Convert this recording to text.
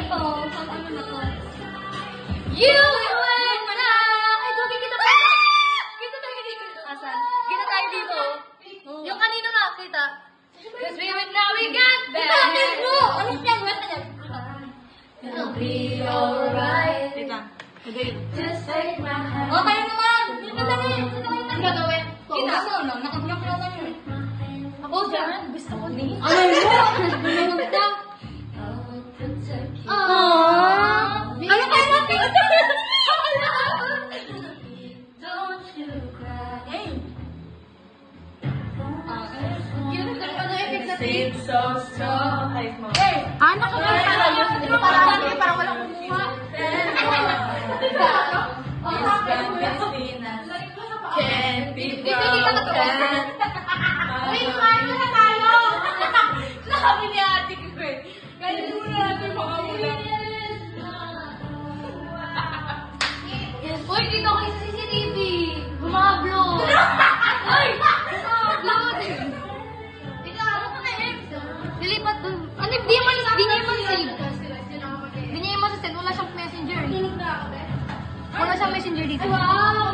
to? Pang ano na to? You and I! Ay, Gobi, kita ba? Kita tayo dito. Asan? Kita tayo dito. Yung kanino nakakita? Cause we went now we got back. Ito, atin mo! Anong yan? Wala ka It'll be alright. Wait lang. Okay. Just take my hand. Oh, tayo naman! Dito dali! Ang gagawin? Kita mo, no? Nakablock na tayo. Ako dyan. Gusto ko din. Ay mo! Bumulog ka. Aww! Ano kayo natin? Don't you cry. Hey! Yun, ano effect sa Save so strong. Ay, mo. Hey! Ano ka ba para yun? Di ba para walang kumuha? Can't be broken. Wait, kumain na tayo! Sabi ni ate ko eh. Kaya muna natin makamula. Uy, dito kayo sa CCTV. Bumablo. Ay! Bumablo. Dito, ano ko na eh? Dilipat dun. Ano, di niya man-save. Di niya man-save. Wala siyang messenger. Wala siyang messenger dito. Wow!